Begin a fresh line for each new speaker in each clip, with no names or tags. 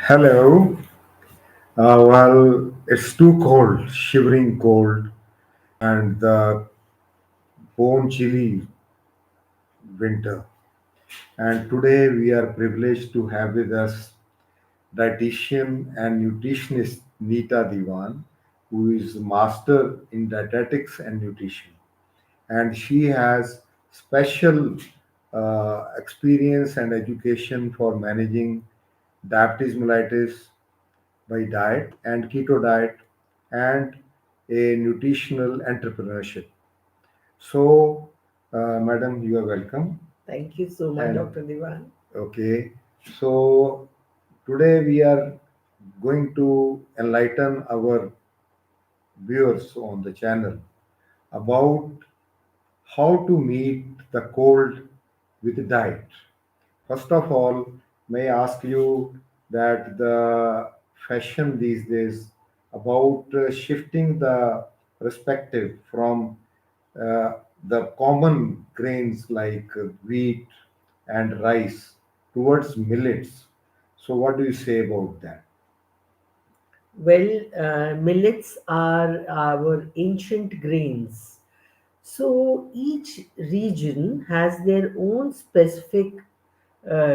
Hello. Well, it's too cold, shivering cold, and the bone chilly winter. And today we are privileged to have with us dietitian and nutritionist Neeta Dewan, who is master in dietetics and nutrition. And she has special experience and education for managing diabetes mellitus by diet and keto diet and a nutritional entrepreneurship. So, madam, you are welcome.
Thank you so much,
And
Dr. Dewan.
okay, so today we are going to enlighten our viewers on the channel about how to meet the cold with diet. First of all, may I ask you that the fashion these days about shifting the perspective from uh, the common grains like wheat and rice towards millets. So, what do you say about that?
Well, millets are our ancient grains. So each region has their own specific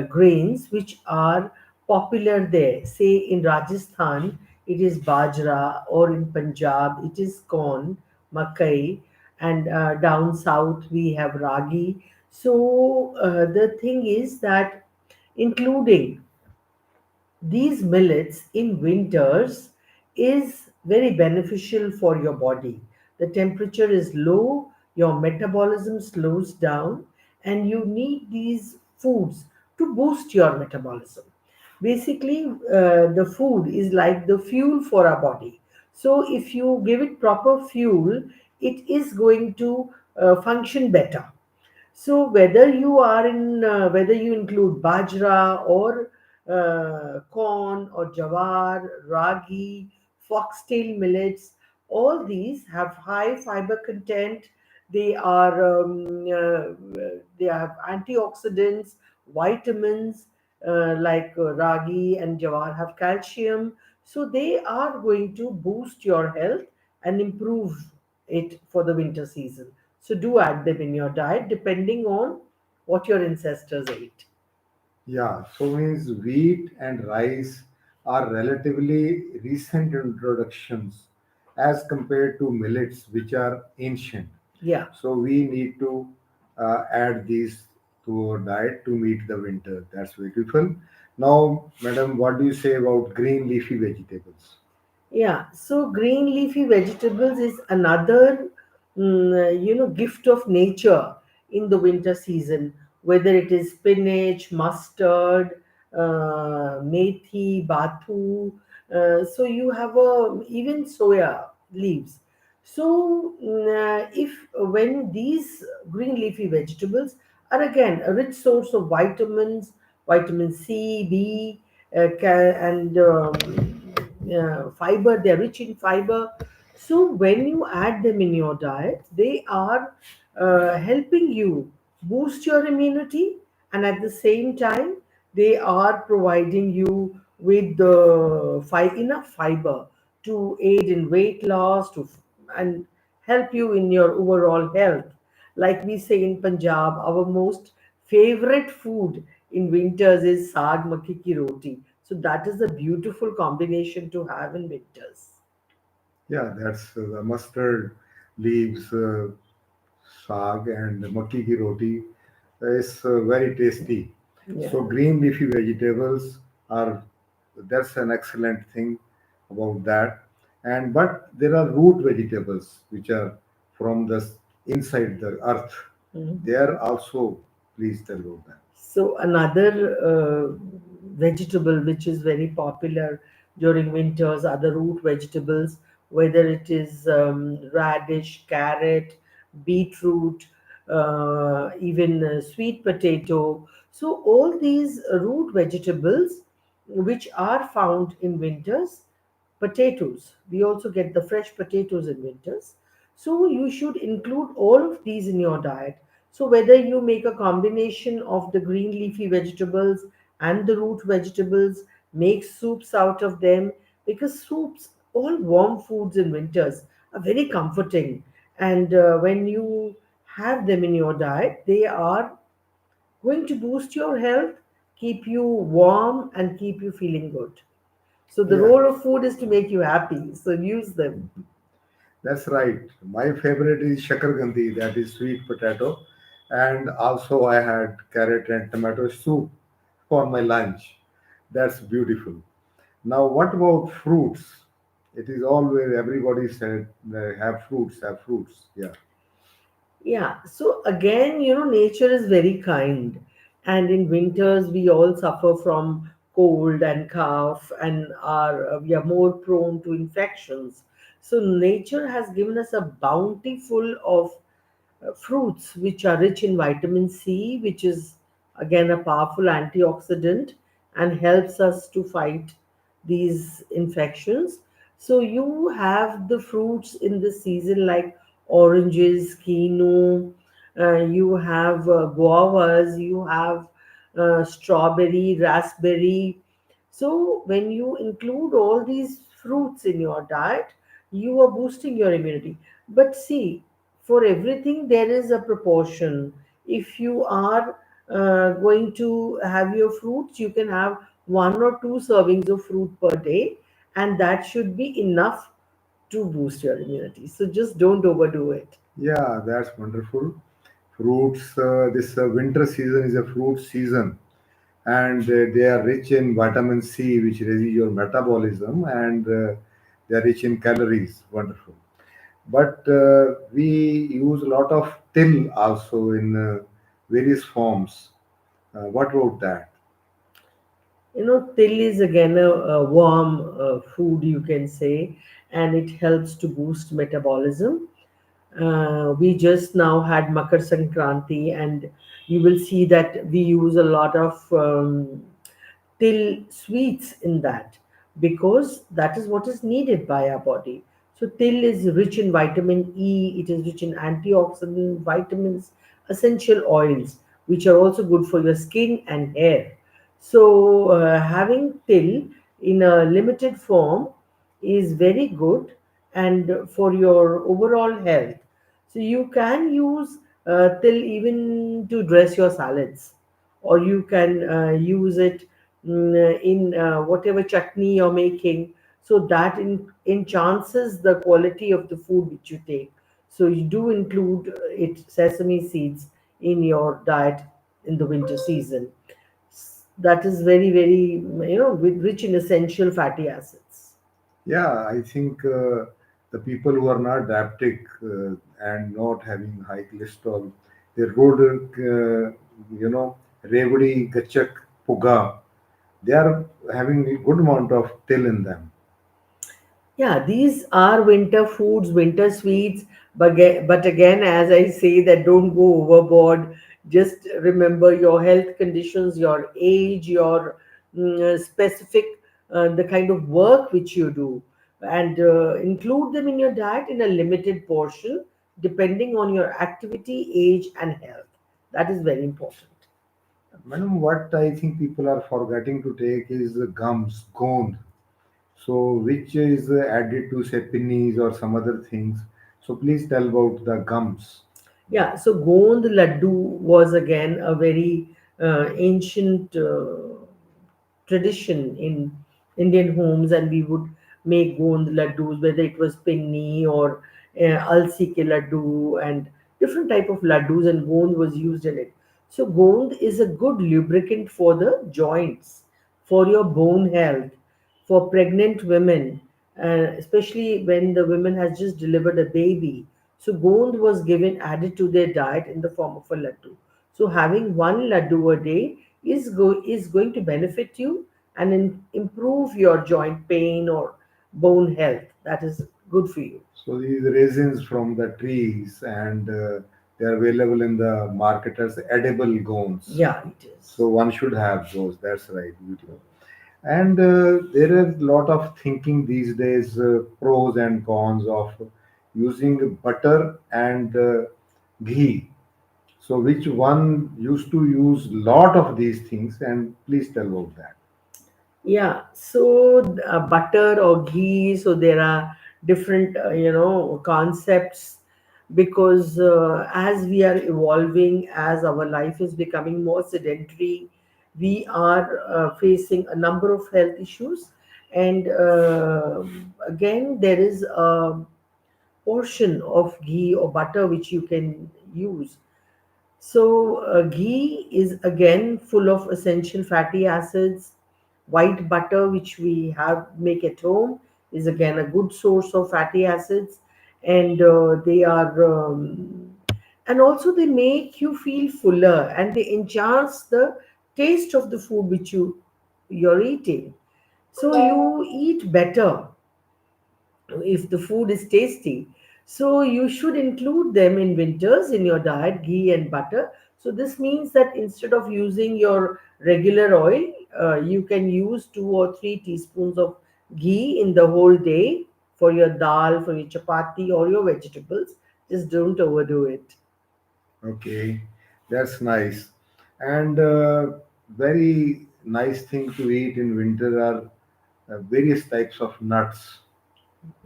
grains which are popular there. Say in Rajasthan, it is bajra, or in Punjab, it is corn, makai, and down south we have ragi. So the thing is that including these millets in winters is very beneficial for your body. The temperature is low, your metabolism slows down, and you need these foods to boost your metabolism. Basically, the food is like the fuel for our body. So, if you give it proper fuel, it is going to function better. So whether you include bajra or corn or jawar, ragi, foxtail millets, all these have high fiber content. They are they have antioxidants, vitamins like ragi and jawar have calcium. So they are going to boost your health and improve it for the winter season. So do add them in your diet depending on what your ancestors ate.
Yeah, so means wheat and rice are relatively recent introductions as compared to millets, which are ancient.
Yeah.
So we need to add these to our diet to meet the winter. That's beautiful. Now, madam, what do you say about green leafy vegetables?
Yeah, so green leafy vegetables is another, gift of nature in the winter season. Whether it is spinach, mustard, methi, bathu, so you have even soya leaves. So if when these green leafy vegetables are again a rich source of vitamins, vitamin C, B, and fiber. They're rich in fiber. So when you add them in your diet, they are helping you boost your immunity, and at the same time, they are providing you with the enough fiber to aid in weight loss and help you in your overall health. Like we say in Punjab, our most favorite food in winters is saag makki ki roti. So that is a beautiful combination to have in winters.
Yeah, that's the mustard leaves, saag, and makki ki roti is very tasty. So
Yeah.
green leafy vegetables are that's an excellent thing about that. And but there are root vegetables which are from the inside the earth. They
Mhm.
are also please tell about that.
So another vegetable which is very popular during winters are the root vegetables, whether it is radish, carrot, beetroot, even sweet potato. So all these root vegetables which are found in winters, potatoes. We also get the fresh potatoes in winters. So you should include all of these in your diet. So whether you make a combination of the green leafy vegetables and the root vegetables, make soups out of them, because soups, all warm foods in winters, are very comforting. And when you have them in your diet, they are going to boost your health, keep you warm, and keep you feeling good. So the
Yeah,
role of food is to make you happy. So use them.
that's right. My favorite is shakar gandhi, that is sweet potato, and also I had carrot and tomato soup for my lunch. That's beautiful. Now, what about fruits? It is always everybody said have fruits, have fruits. Yeah,
Yeah. So again, nature is very kind. And in winters, we all suffer from cold and cough, and we are more prone to infections. So nature has given us a bounty full of fruits which are rich in vitamin C, which is again a powerful antioxidant and helps us to fight these infections. So you have the fruits in the season like oranges, quinoa, you have guavas, you have strawberry, raspberry. So when you include all these fruits in your diet, you are boosting your immunity. But see, for everything there is a proportion. If you are going to have your fruits, you can have 1 or 2 servings of fruit per day, and that should be enough to boost your immunity. So just don't overdo it.
yeah, that's wonderful. Fruits. This winter season is a fruit season, and they are rich in vitamin C, which raises your metabolism, and they are rich in calories. Wonderful. But we use a lot of till also in various forms. What about that?
Till is again a warm food, you can say, and it helps to boost metabolism. We just now had Makar Sankranti, and you will see that we use a lot of till sweets in that, because that is what is needed by our body. So till is rich in vitamin E, it is rich in antioxidant, vitamins, essential oils, which are also good for your skin and hair. So having till in a limited form is very good and for your overall health. So you can use till even to dress your salads, or you can use it in whatever chutney you're making, so that enhances the quality of the food which you take. So you do include sesame seeds in your diet in the winter season. That is very, very, rich in essential fatty acids.
Yeah, I think the people who are not diabetic and not having high cholesterol, they road, revudi, gachak, puga, they are having a good amount of till in them.
Yeah, these are winter foods, winter sweets. But again, as I say, that don't go overboard. Just remember your health conditions, your age, your specific, the kind of work which you do, and include them in your diet in a limited portion, depending on your activity, age, and health. That is very important.
Madam, what I think people are forgetting to take is the gums, gond. So, which is added to say pinnies or some other things. So, please tell about the gums.
Yeah, so Gond Laddu was again a very ancient tradition in Indian homes, and we would make Gond Laddus, whether it was pinni or alsi ke laddu, and different type of laddus, and Gond was used in it. So Gond is a good lubricant for the joints, for your bone health, for pregnant women, especially when the women has just delivered a baby. So gond was given added to their diet in the form of a laddu. So having one laddu a day is going to benefit you and improve your joint pain or bone health. That is good for you.
So, these resins from the trees and they are available in the market as edible gones.
Yeah, it is.
So, one should have those. That's right. Beautiful. And there is a lot of thinking these days, pros and cons of using butter and ghee. So, which one used to use lot of these things? And please tell about that.
Yeah, so butter or ghee, so there are different, concepts because as we are evolving, as our life is becoming more sedentary, we are facing a number of health issues. And again, there is a portion of ghee or butter which you can use. So, ghee is again full of essential fatty acids. White butter, which we have make at home, is again a good source of fatty acids, and they are, and also they make you feel fuller and they enhance the taste of the food which you're eating. So you eat better if the food is tasty. So you should include them in winters in your diet, ghee and butter. So this means that instead of using your regular oil, you can use 2 or 3 teaspoons of ghee in the whole day for your dal, for your chapati or your vegetables. Just don't overdo it.
Okay, that's nice. And very nice thing to eat in winter are various types of nuts.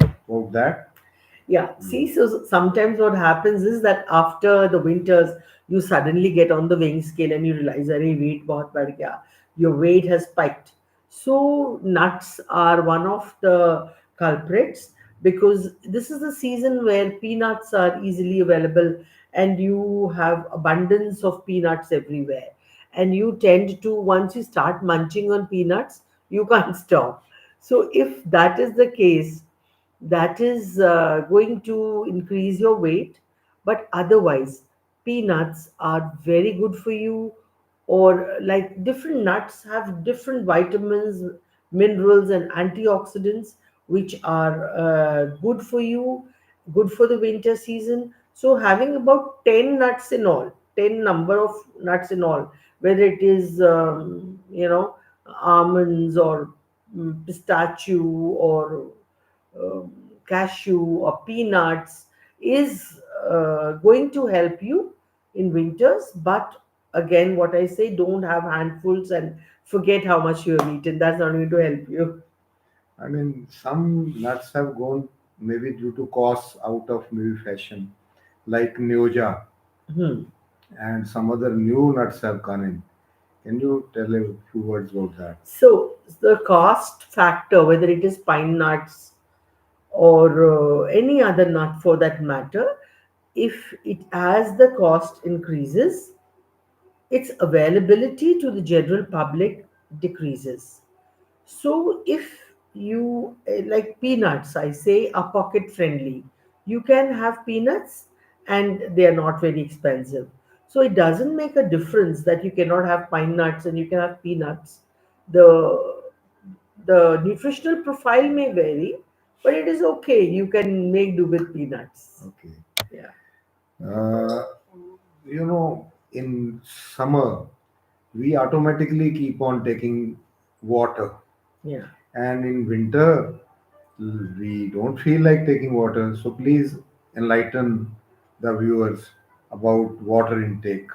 About that.
Yeah, see, so sometimes what happens is that after the winters, you suddenly get on the weighing scale and you realize, "Arey, weight bahut bad gaya." Your weight has spiked. So nuts are one of the culprits because this is the season where peanuts are easily available and you have abundance of peanuts everywhere. And you tend to, once you start munching on peanuts, you can't stop. So if that is the case, that is going to increase your weight, but otherwise peanuts are very good for you. Or like different nuts have different vitamins, minerals and antioxidants which are good for you, good for the winter season. So having about 10 nuts in all, 10 number of nuts in all, whether it is almonds or pistachio or um, cashew or peanuts, is going to help you in winters. But again, what I say, don't have handfuls and forget how much you have eaten. That's not going to help you.
I mean, some nuts have gone maybe due to costs out of maybe fashion, like Nyoja,
Hmm.
and some other new nuts have come in. Can you tell a few words about that?
So the cost factor, whether it is pine nuts or any other nut for that matter, if it as the cost increases, its availability to the general public decreases. So if you like peanuts, I say are pocket friendly. You can have peanuts and they are not very expensive. So it doesn't make a difference that you cannot have pine nuts and you can have peanuts. The the nutritional profile may vary, but it is okay. You can make do with peanuts.
Okay.
Yeah.
Uh, in summer, we automatically keep on taking water,
Yeah.
and in winter, we don't feel like taking water. So please enlighten the viewers about water intake.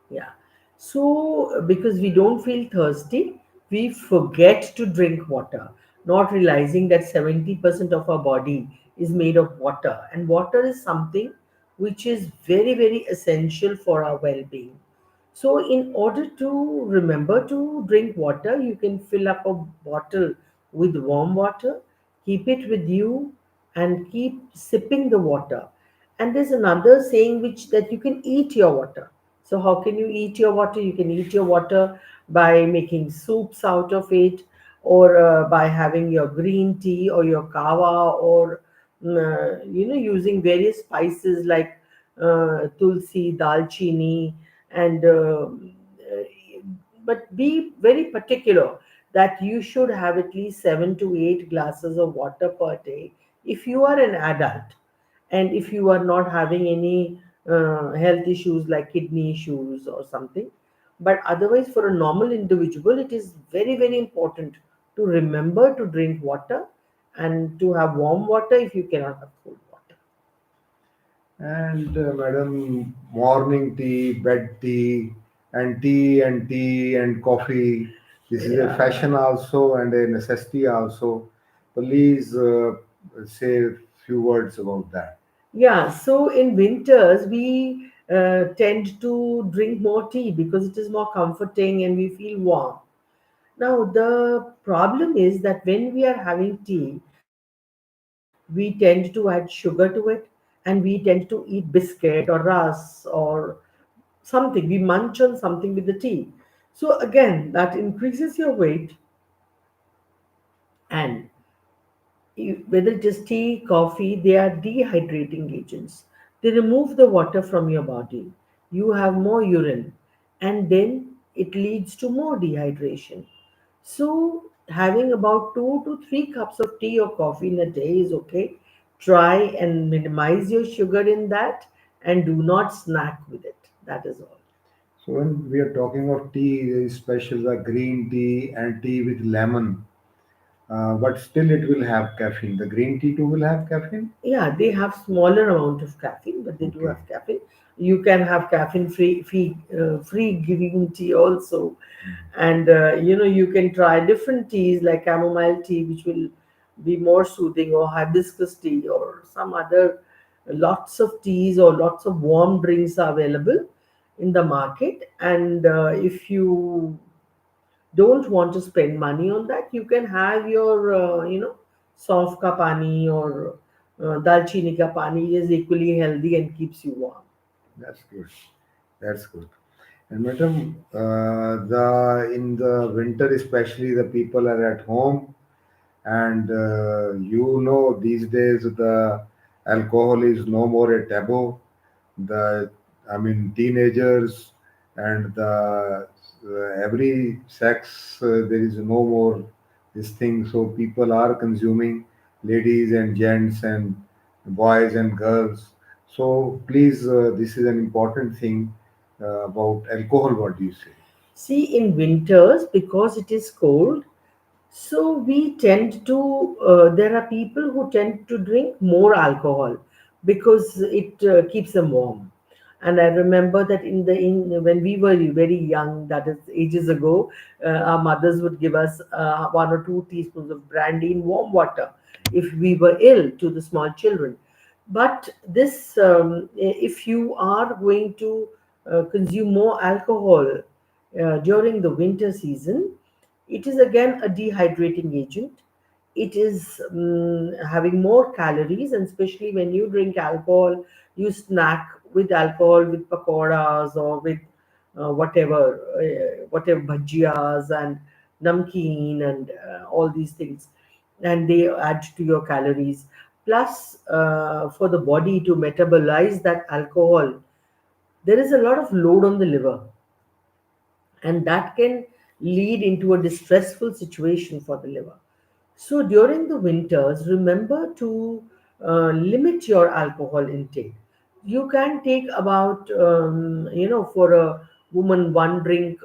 Yeah. So, because we don't feel thirsty, we forget to drink water, not realizing that 70% of our body is made of water. And water is something which is very, very essential for our well being. So, in order to remember to drink water, you can fill up a bottle with warm water, keep it with you, and keep sipping the water. And there's another saying which that you can eat your water. So how can you eat your water? You can eat your water by making soups out of it, or by having your green tea or your kava, or using various spices like tulsi, dalchini, and but be very particular that you should have at least 7 to 8 glasses of water per day if you are an adult, and if you are not having any health issues like kidney issues or something. But otherwise, for a normal individual, it is very, very important to remember to drink water and to have warm water if you cannot have cold water.
And madam, morning tea, bed tea, and tea and coffee. This is a
Yeah.
fashion also and a necessity also. Please say a few words about that.
Yeah, so in winters, we tend to drink more tea because it is more comforting and we feel warm. Now, the problem is that when we are having tea, we tend to add sugar to it and we tend to eat biscuit or rusk or something. We munch on something with the tea. So, again, that increases your weight, and whether it is tea, coffee, they are dehydrating agents. They remove the water from your body. You have more urine, and then it leads to more dehydration. So, having about 2 to 3 cups of tea or coffee in a day is okay. Try and minimize your sugar in that and do not snack with it. That is all.
So when we are talking of tea, there is special the green tea and tea with lemon. But still it will have caffeine. The green tea too will have caffeine.
Yeah, they have smaller amount of caffeine, but they do
Okay.
have caffeine. You can have caffeine free green tea also, and you can try different teas like chamomile tea, which will be more soothing, or hibiscus tea, or some other. Lots of teas or lots of warm drinks are available in the market, and if you don't want to spend money on that, you can have your soft ka pani or dalchini ka pani is equally healthy and keeps you warm.
That's good. That's good. And madam, the in the winter especially the people are at home, and these days the alcohol is no more a taboo. The I mean teenagers and the every sex there is no more this thing. So people are consuming, ladies and gents and boys and girls. So please, this is an important thing about alcohol. What do you say?
See, in winters, because it is cold, so we tend to, there are people who tend to drink more alcohol because it keeps them warm. And I remember that when we were very young, that is ages ago, our mothers would give us 1 or 2 teaspoons of brandy in warm water if we were ill, to the small children. But this, if you are going to consume more alcohol during the winter season, it is again a dehydrating agent. It is having more calories, and especially when you drink alcohol, you snack with alcohol, with pakoras or with whatever bhajiyas and namkeen and all these things, and they add to your calories. Plus, for the body to metabolize that alcohol, there is a lot of load on the liver, and that can lead into a distressful situation for the liver. So during the winters, remember to limit your alcohol intake. You can take about, for a woman, 1 drink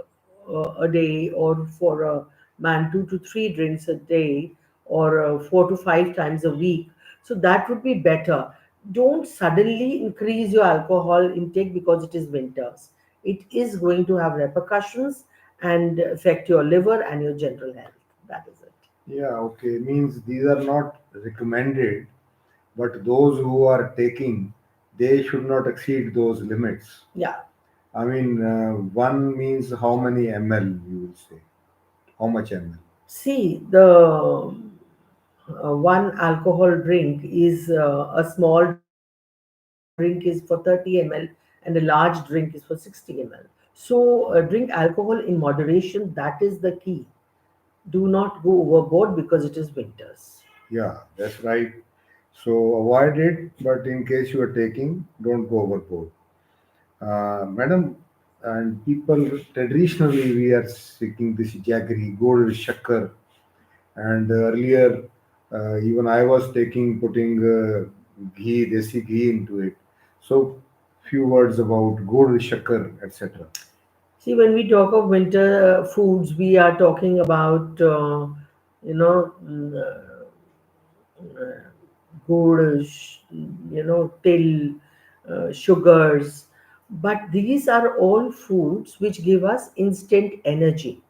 a day, or for a man, 2 to 3 drinks a day, or 4 to 5 times a week. So that would be better. Don't suddenly increase your alcohol intake because it is winters. It is going to have repercussions and affect your liver and your general health. That is it.
Yeah, okay. Means these are not recommended, but those who are taking, they should not exceed those limits.
Yeah.
I mean, one means how many ml you will say, how much ml.
See, the one alcohol drink is a small drink is for 30 ml and a large drink is for 60 ml. So drink alcohol in moderation. That is the key. Do not go overboard because it is winters.
Yeah, that's right. So avoid it, but in case you are taking, don't go overboard. Madam, and people traditionally we are seeking this jaggery, gold, shakar, and earlier even I was putting ghee, desi ghee into it. So few words about gold, shakar, etc.
See, when we talk of winter foods, we are talking about, you know, good, till sugars. But these are all foods which give us instant energy.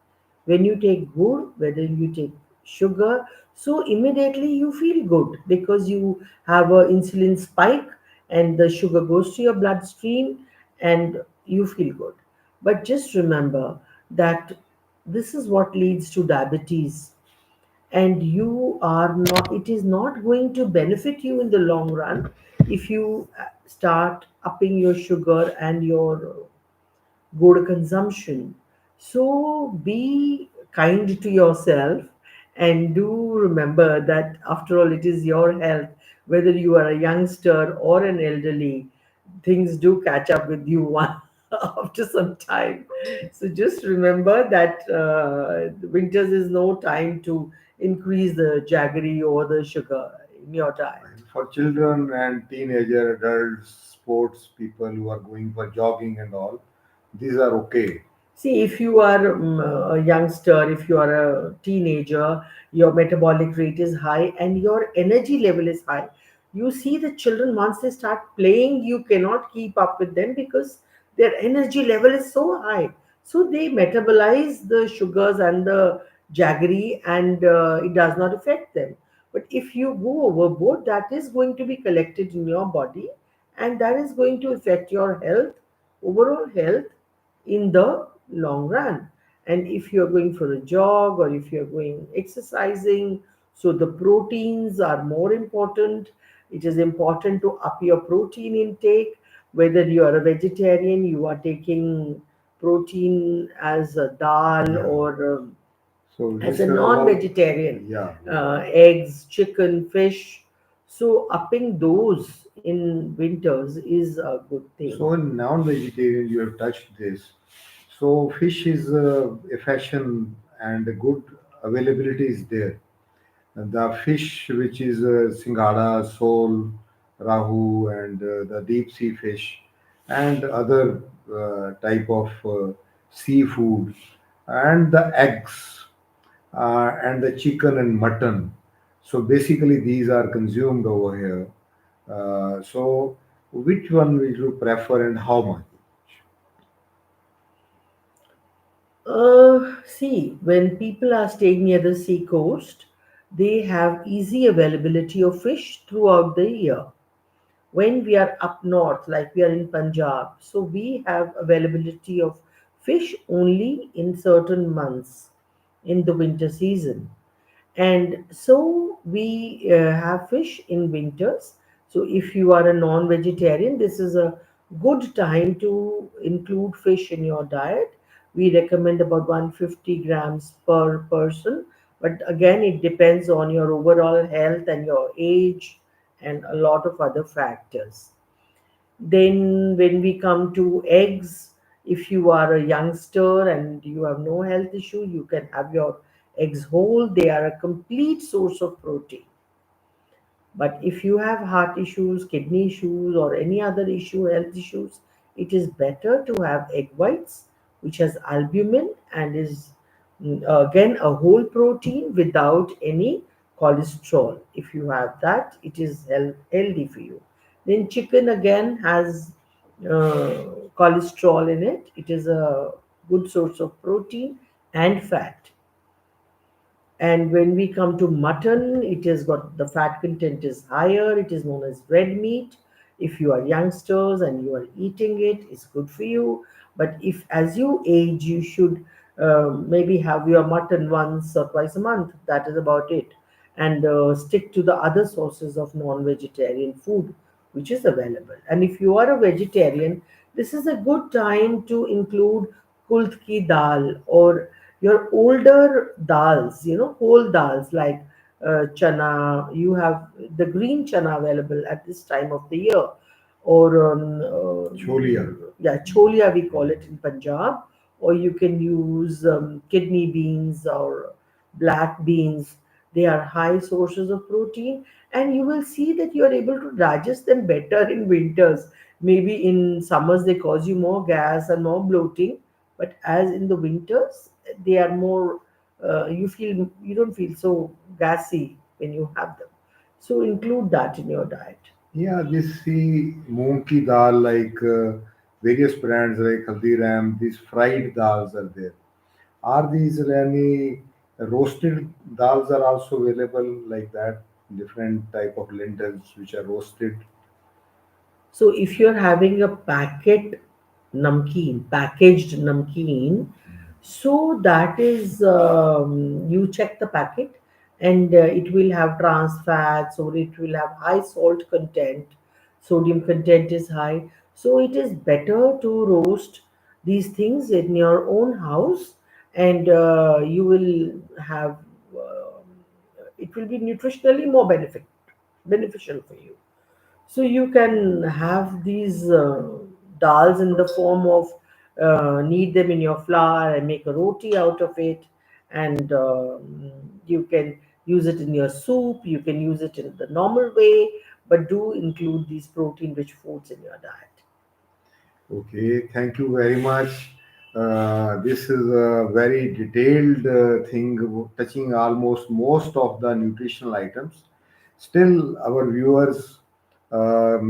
When you take gur, whether you take sugar, so immediately you feel good because you have a insulin spike and the sugar goes to your bloodstream and you feel good. But just remember that this is what leads to diabetes, and you are not, it is not going to benefit you in the long run if you start upping your sugar and your good consumption. So be kind to yourself and do remember that after all, it is your health. Whether you are a youngster or an elderly, things do catch up with you one after some time. So just remember that winters is no time to increase the jaggery or the sugar in your diet.
And for children and teenager, adults, sports people who are going for jogging and all, these are okay.
See, if you are a youngster, if you are a teenager, your metabolic rate is high and your energy level is high. You see the children, once they start playing, you cannot keep up with them because their energy level is so high. So they metabolize the sugars and the jaggery, and it does not affect them. But if you go overboard, that is going to be collected in your body and that is going to affect your health, overall health in the long run. And if you're going for a jog or if you're going exercising, so the proteins are more important. It is important to up your protein intake. Whether you are a vegetarian, you are taking protein as a dal,
Yeah.
or
So
as
this
a
about,
non-vegetarian,
yeah, yeah.
eggs, chicken, fish. So upping those in winters is a good thing.
So in non-vegetarian, you have touched this. So fish is a fashion and a good availability is there. And the fish which is singada, sole, rahu, and the deep sea fish, and other type of seafood, and the eggs, and the chicken and mutton. So basically, these are consumed over here. So which one will you prefer and how much?
See, when people are staying near the sea coast, they have easy availability of fish throughout the year. When we are up north, like we are in Punjab, so we have availability of fish only in certain months in the winter season. And so we have fish in winters. So if you are a non-vegetarian, this is a good time to include fish in your diet. We recommend about 150 grams per person, but again it depends on your overall health and your age and a lot of other factors. Then, when we come to eggs, if you are a youngster and you have no health issue, you can have your eggs whole. They are a complete source of protein. But if you have heart issues, kidney issues, or any other issue, health issues, it is better to have egg whites, which has albumin and is again a whole protein without any cholesterol. If you have that, it is healthy for you. Then chicken again has cholesterol in it. It is a good source of protein and fat. And when we come to mutton, it has got the fat content is higher. It is known as red meat. If you are youngsters and you are eating it, it's good for you. But if as you age, you should maybe have your mutton once or twice a month. That is about it. And stick to the other sources of non-vegetarian food which is available. And if you are a vegetarian, this is a good time to include kulth ki dal or your older dals, whole dals like chana. You have the green chana available at this time of the year, or
Cholia.
yeah, cholia we call it in Punjab, or you can use kidney beans or black beans. They are high sources of protein, and you will see that you are able to digest them better in winters. Maybe in summers they cause you more gas and more bloating, but as in the winters they are more, you don't feel so gassy when you have them. So include that in your diet.
Yeah, this see moong ki dal like various brands like Haldiram. These fried dals are there. Are these any roasted dals are also available like that? Different type of lentils which are roasted.
So if you're having a packaged namkeen, so that is you check the packet, and it will have trans fats or it will have high salt content, sodium content is high. So it is better to roast these things in your own house, and you will have it will be nutritionally more beneficial for you. So you can have these dals in the form of knead them in your flour and make a roti out of it, and you can use it in your soup. You can use it in the normal way, but do include these protein-rich foods in your diet.
Okay, thank you very much. This is a very detailed thing touching almost most of the nutritional items. Still, our viewers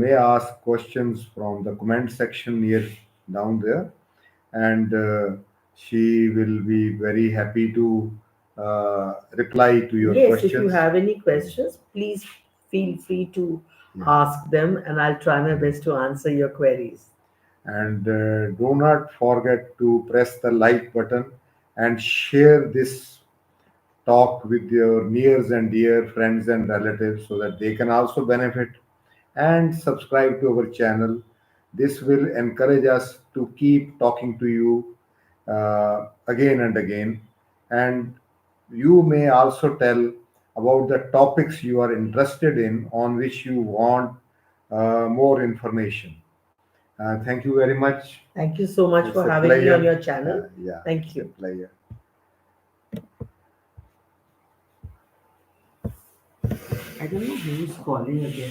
may ask questions from the comment section near down there, and she will be very happy to reply to your
Yes, if you
questions.
have any questions, please feel free to
Yeah.
ask them, and I'll try my best to answer your queries.
And do not forget to press the like button and share this talk with your nears and dear friends and relatives so that they can also benefit, and subscribe to our channel. This will encourage us to keep talking to you again and again. And you may also tell about the topics you are interested in on which you want more information. Thank you very much.
Thank you so much
It's
for
a
having me on
pleasure.
your channel.
Yeah,
Thank
it's a
you.
pleasure.
I don't know who's calling again.